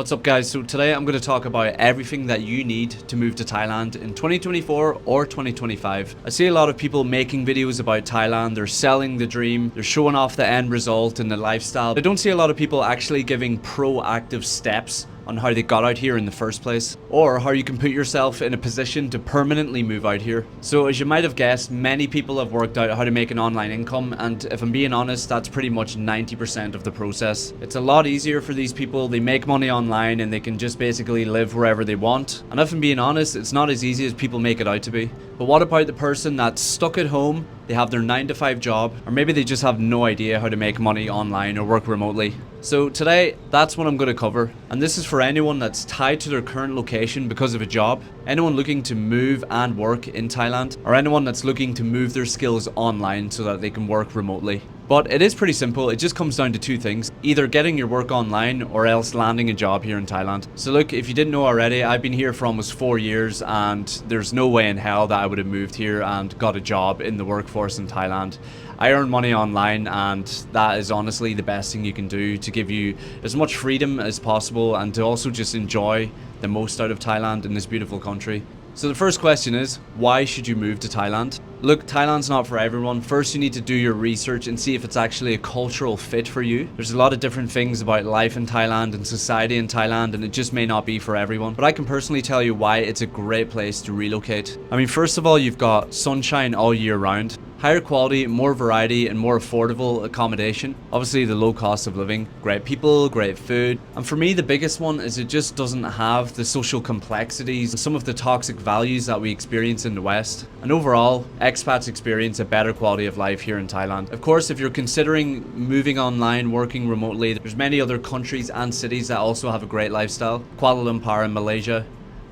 What's up guys, so today I'm going to talk about everything that you need to move to Thailand in 2024 or 2025. I see a lot of people making videos about Thailand, they're selling the dream, they're showing off the end result and the lifestyle. I don't see a lot of people actually giving proactive steps on how they got out here in the first place, or how you can put yourself in a position to permanently move out here. So as you might have guessed, many people have worked out how to make an online income, and if I'm being honest, that's pretty much 90% of the process. It's a lot easier for these people. They make money online and they can just basically live wherever they want. And if I'm being honest, it's not as easy as people make it out to be. But what about the person that's stuck at home, they have their 9-to-5 job, or maybe they just have no idea how to make money online or work remotely? So today, that's what I'm going to cover, and this is for anyone that's tied to their current location because of a job, anyone looking to move and work in Thailand, or anyone that's looking to move their skills online so that they can work remotely. But it is pretty simple. It just comes down to two things: either getting your work online or else landing a job here in Thailand. So look, if you didn't know already, I've been here for almost 4 years, and there's no way in hell that I would have moved here and got a job in the workforce in Thailand. I earn money online, and that is honestly the best thing you can do to give you as much freedom as possible and to also just enjoy the most out of Thailand in this beautiful country. So the first question is, why should you move to Thailand? Look, Thailand's not for everyone. First, you need to do your research and see if it's actually a cultural fit for you. There's a lot of different things about life in Thailand and society in Thailand, and it just may not be for everyone. But I can personally tell you why it's a great place to relocate. I mean, first of all, you've got sunshine all year round, higher quality, more variety, and more affordable accommodation. Obviously, the low cost of living, great people, great food. And for me, the biggest one is it just doesn't have the social complexities and some of the toxic values that we experience in the West. And overall, expats experience a better quality of life here in Thailand. Of course, if you're considering moving online, working remotely, there's many other countries and cities that also have a great lifestyle. Kuala Lumpur in Malaysia,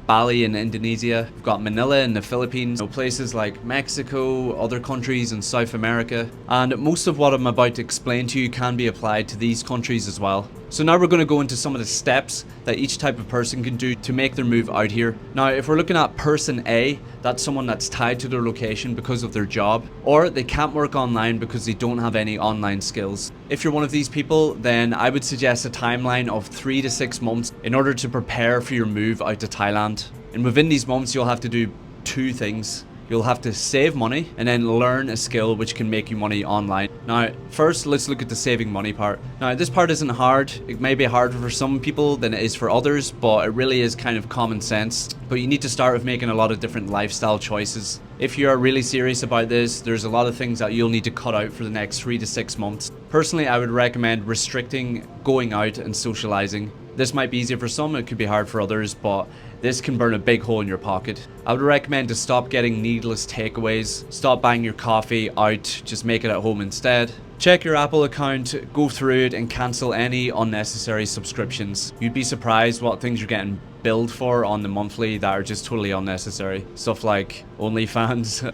Bali in Indonesia, we've got Manila in the Philippines, places like Mexico, other countries in South America, and most of what I'm about to explain to you can be applied to these countries as well. So now we're going to go into some of the steps that each type of person can do to make their move out here. Now, if we're looking at person A, that's someone that's tied to their location because of their job, or they can't work online because they don't have any online skills. If you're one of these people, then I would suggest a timeline of 3 to 6 months in order to prepare for your move out to Thailand. And within these months, you'll have to do two things. You'll have to save money and then learn a skill which can make you money online. Now, first, let's look at the saving money part. Now, this part isn't hard. It may be harder for some people than it is for others, but it really is kind of common sense. But you need to start with making a lot of different lifestyle choices. If you are really serious about this, there's a lot of things that you'll need to cut out for the next 3 to 6 months. Personally, I would recommend restricting going out and socializing. This might be easier for some, it could be hard for others, but this can burn a big hole in your pocket. I would recommend to stop getting needless takeaways, stop buying your coffee out, just make it at home instead. Check your Apple account, go through it and cancel any unnecessary subscriptions. You'd be surprised what things you're getting billed for on the monthly that are just totally unnecessary. Stuff like OnlyFans,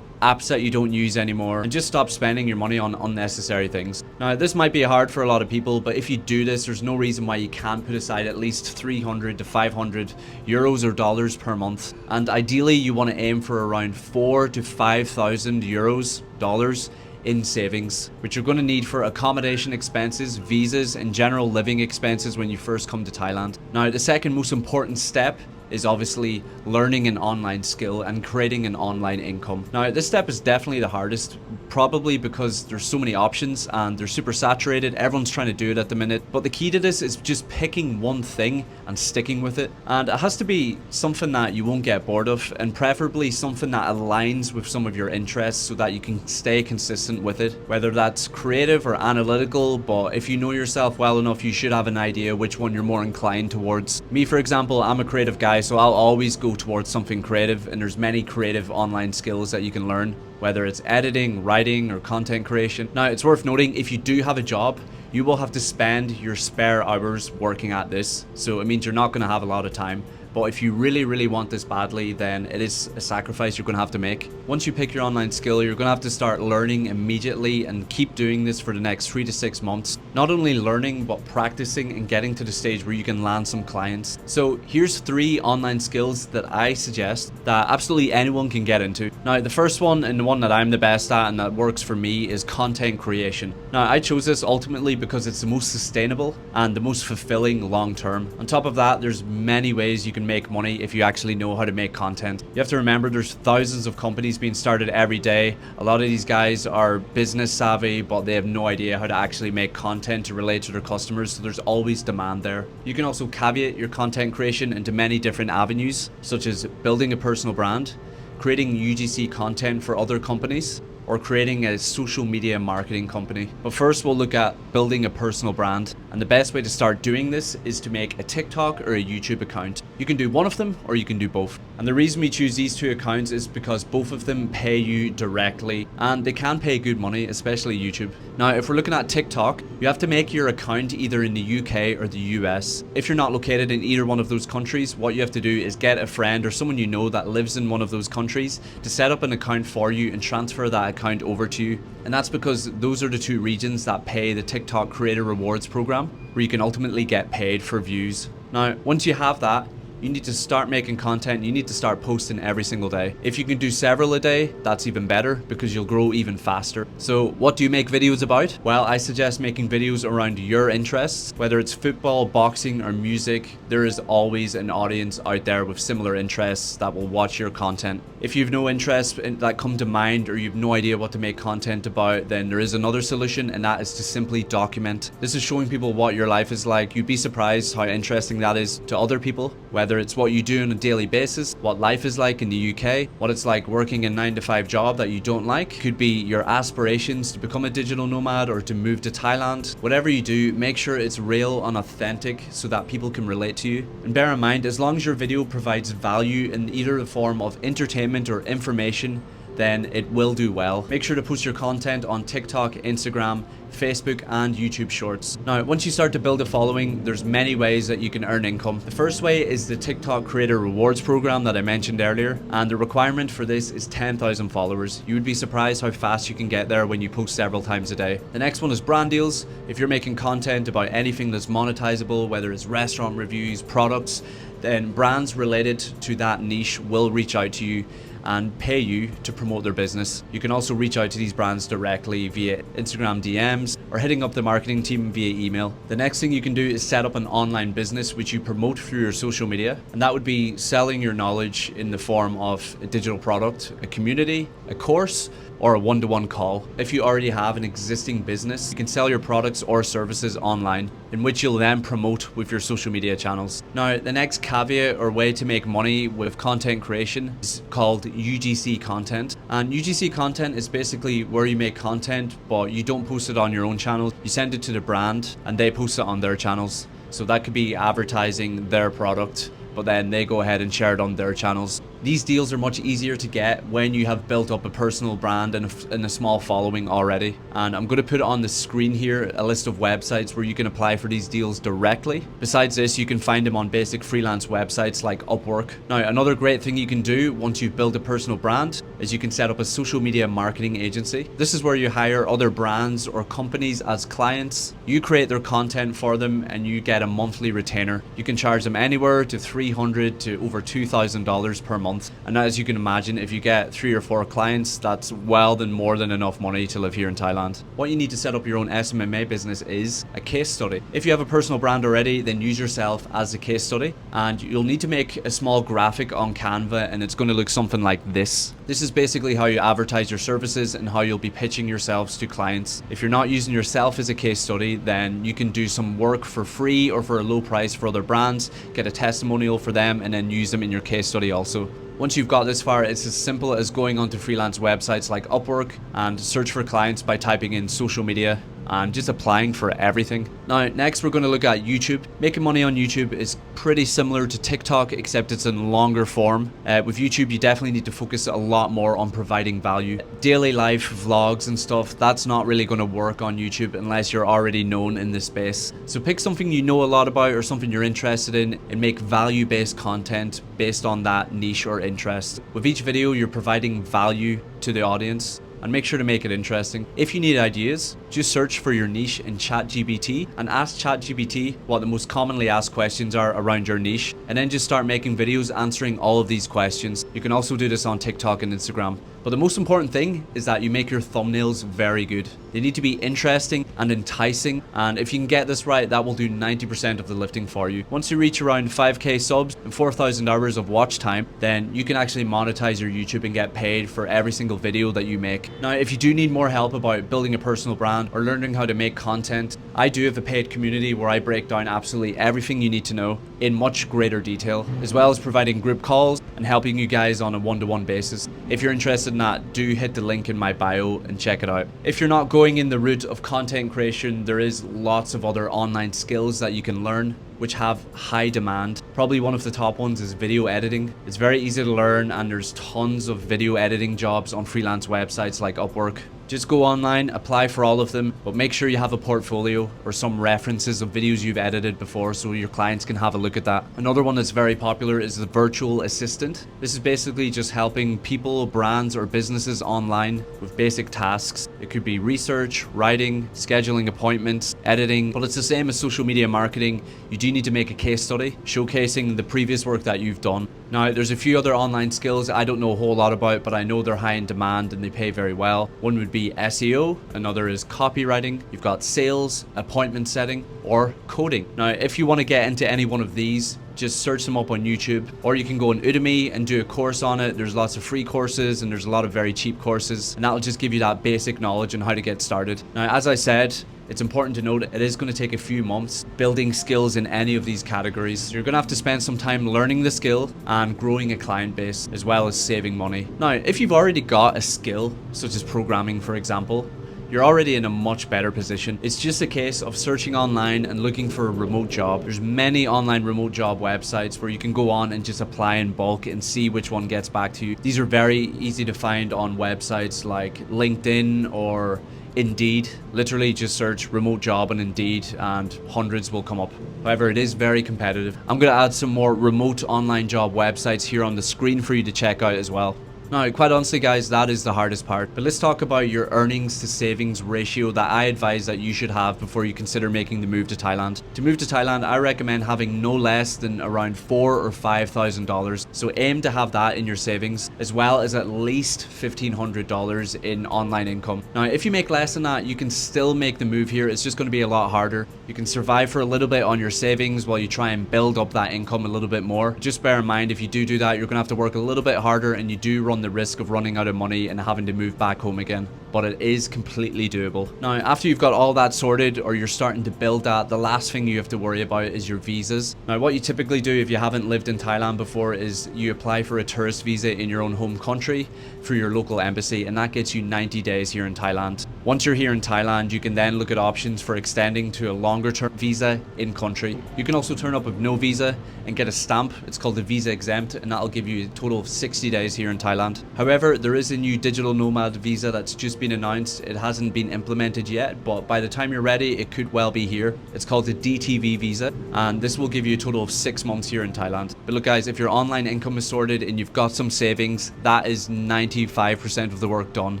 apps that you don't use anymore, and just stop spending your money on unnecessary things. Now, this might be hard for a lot of people, but if you do this, there's no reason why you can't put aside at least 300 to 500 euros or dollars per month. And ideally, you want to aim for around 4 to 5,000 euros, dollars, in savings, which you're going to need for accommodation expenses, visas, and general living expenses when you first come to Thailand. Now, the second most important step is obviously learning an online skill and creating an online income. Now, this step is definitely the hardest, probably because there's so many options and they're super saturated. Everyone's trying to do it at the minute. But the key to this is just picking one thing and sticking with it. And it has to be something that you won't get bored of, and preferably something that aligns with some of your interests so that you can stay consistent with it, whether that's creative or analytical. But if you know yourself well enough, you should have an idea which one you're more inclined towards. Me, for example, I'm a creative guy, so I'll always go towards something creative, and there's many creative online skills that you can learn, whether it's editing, writing, or content creation. Now, it's worth noting, if you do have a job, you will have to spend your spare hours working at this, so it means you're not going to have a lot of time. But if you really want this badly, then it is a sacrifice you're going to have to make. Once you pick your online skill, you're going to have to start learning immediately and keep doing this for the next 3 to 6 months. not only learning but practicing and getting to the stage where you can land some clients. So here's 3 online skills that I suggest that absolutely anyone can get into. Now the first one, and the one that I'm the best at and that works for me, is content creation. Now I chose this ultimately because it's the most sustainable and the most fulfilling long term. On top of that, there's many ways you can make money if you actually know how to make content. You have to remember there's thousands of companies being started every day. A lot of these guys are business savvy, but they have no idea how to actually make content to relate to their customers, so there's always demand there. You can also caveat your content creation into many different avenues, such as building a personal brand, creating UGC content for other companies, or creating a social media marketing company. But first we'll look at building a personal brand, and the best way to start doing this is to make a TikTok or a YouTube account. You can do one of them or you can do both. And the reason we choose these 2 accounts is because both of them pay you directly, and they can pay good money, especially YouTube. Now if we're looking at TikTok, you have to make your account either in the UK or the US. If you're not located in either one of those countries, what you have to do is get a friend or someone you know that lives in one of those countries to set up an account for you and transfer that account over to you. And that's because those are the 2 regions that pay the TikTok Creator Rewards program, where you can ultimately get paid for views. Now once you have that, you need to start making content. You need to start posting every single day. If you can do several a day, that's even better because you'll grow even faster. So what do you make videos about? Well, I suggest making videos around your interests. Whether it's football, boxing, or music, there is always an audience out there with similar interests that will watch your content. If you've no interests that come to mind, or you've no idea what to make content about, then there is another solution, and that is to simply document. This is showing people what your life is like. You'd be surprised how interesting that is to other people, whether it's what you do on a daily basis, what life is like in the UK, what it's like working a 9-to-5 job that you don't like. Could be your aspirations to become a digital nomad or to move to Thailand. Whatever you do, make sure it's real and authentic so that people can relate to you. And bear in mind, as long as your video provides value in either the form of entertainment or information, then it will do well. Make sure to post your content on TikTok, Instagram, Facebook, and YouTube Shorts. Now, once you start to build a following, there's many ways that you can earn income. The first way is the TikTok Creator Rewards program that I mentioned earlier, and the requirement for this is 10,000 followers. You would be surprised how fast you can get there when you post several times a day. The next one is brand deals. If you're making content about anything that's monetizable, whether it's restaurant reviews, products, then brands related to that niche will reach out to you and pay you to promote their business. You can also reach out to these brands directly via Instagram DMs or hitting up the marketing team via email. The next thing you can do is set up an online business which you promote through your social media, and that would be selling your knowledge in the form of a digital product, a community, a course, or a one-to-one call. If you already have an existing business, you can sell your products or services online, in which you'll then promote with your social media channels. Now, the next caveat or way to make money with content creation is called UGC content. And UGC content is basically where you make content, but you don't post it on your own channel. You send it to the brand and they post it on their channels. So that could be advertising their product, but then they go ahead and share it on their channels. These deals are much easier to get when you have built up a personal brand and a small following already. And I'm going to put on the screen here a list of websites where you can apply for these deals directly. Besides this, you can find them on basic freelance websites like Upwork. Now, another great thing you can do once you've built a personal brand is you can set up a social media marketing agency. This is where you hire other brands or companies as clients. You create their content for them and you get a monthly retainer. You can charge them anywhere to $300 to over $2,000 per month. And as you can imagine, if you get 3 or 4 clients, that's more than enough money to live here in Thailand. What you need to set up your own SMMA business is a case study. If you have a personal brand already, then use yourself as a case study, and you'll need to make a small graphic on Canva, and it's going to look something like this. This is basically how you advertise your services and how you'll be pitching yourselves to clients. If you're not using yourself as a case study, then you can do some work for free or for a low price for other brands, get a testimonial for them, and then use them in your case study also. Once you've got this far, it's as simple as going onto freelance websites like Upwork and search for clients by typing in social media and just applying for everything. Now, next we're going to look at YouTube. Making money on YouTube is pretty similar to TikTok, except it's in longer form. With YouTube, you definitely need to focus a lot more on providing value. Daily life vlogs and stuff, that's not really going to work on YouTube unless you're already known in this space. So pick something you know a lot about or something you're interested in and make value-based content based on that niche or interest. With each video, you're providing value to the audience. and make sure to make it interesting. If you need ideas, just search for your niche in ChatGPT and ask ChatGPT what the most commonly asked questions are around your niche, and then just start making videos answering all of these questions. You can also do this on TikTok and Instagram. But the most important thing is that you make your thumbnails very good. They need to be interesting and enticing, and if you can get this right, that will do 90% of the lifting for you. Once you reach around 5k subs and 4,000 hours of watch time, then you can actually monetize your YouTube and get paid for every single video that you make. Now, if you do need more help about building a personal brand or learning how to make content, I do have a paid community where I break down absolutely everything you need to know in much greater detail, as well as providing group calls and helping you guys on a one-to-one basis. If you're interested in that, do hit the link in my bio and check it out. If you're not going in the route of content creation, there is lots of other online skills that you can learn which have high demand. Probably one of the top ones is video editing. It's very easy to learn, and there's tons of video editing jobs on freelance websites like Upwork. Just go online, apply for all of them, but make sure you have a portfolio or some references of videos you've edited before so your clients can have a look at that. Another one that's very popular is the virtual assistant. This is basically just helping people, brands, or businesses online with basic tasks. It could be research, writing, scheduling appointments, editing, but it's the same as social media marketing. You do need to make a case study showcasing the previous work that you've done. Now, there's a few other online skills I don't know a whole lot about, but I know they're high in demand and they pay very well. One would be SEO, another is copywriting, you've got sales, appointment setting, or coding. Now, if you want to get into any one of these, just search them up on YouTube, or you can go on Udemy and do a course on it. There's lots of free courses and there's a lot of very cheap courses, and that'll just give you that basic knowledge on how to get started. Now, as I said, it's important to note it is going to take a few months building skills in any of these categories. You're going to have to spend some time learning the skill and growing a client base, as well as saving money. Now, if you've already got a skill, such as programming, for example, you're already in a much better position. It's just a case of searching online and looking for a remote job. There's many online remote job websites where you can go on and just apply in bulk and see which one gets back to you. These are very easy to find on websites like LinkedIn or Indeed. Literally just search remote job on Indeed and hundreds will come up. However, it is very competitive. I'm going to add some more remote online job websites here on the screen for you to check out as well. Now, quite honestly guys, that is the hardest part. But let's talk about your earnings to savings ratio that I advise that you should have before you consider making the move to Thailand. To move to Thailand, I recommend having no less than around $4,000 or $5,000. So aim to have that in your savings, as well as at least $1,500 in online income. Now, if you make less than that, you can still make the move here. It's just going to be a lot harder. You can survive for a little bit on your savings while you try and build up that income a little bit more. Just bear in mind, if you do that, you're going to have to work a little bit harder, and you do run the risk of running out of money and having to move back home again. But it is completely doable. Now, after you've got all that sorted, or you're starting to build that, the last thing you have to worry about is your visas. Now, what you typically do if you haven't lived in Thailand before is you apply for a tourist visa in your own home country through your local embassy, and that gets you 90 days here in Thailand. Once you're here in Thailand, you can then look at options for extending to a longer term visa in country. You can also turn up with no visa and get a stamp. It's called the visa exempt, and that'll give you a total of 60 days here in Thailand. However, there is a new digital nomad visa that's just been announced. It hasn't been implemented yet, but by the time you're ready, it could well be here. It's called the DTV visa, and this will give you a total of 6 months here in Thailand. But look guys, if your online income is sorted and you've got some savings, that is 95% of the work done.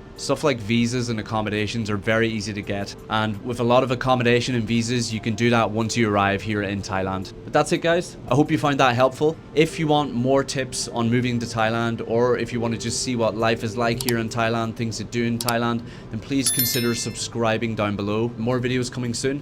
Stuff like visas and accommodations are very easy to get, and with a lot of accommodation and visas, you can do that once you arrive here in Thailand. But that's it guys. I hope you find that helpful. If you want more tips on moving to Thailand, or if you want to just see what life is like here in Thailand, things to do in Thailand, then please consider subscribing down below. More videos coming soon.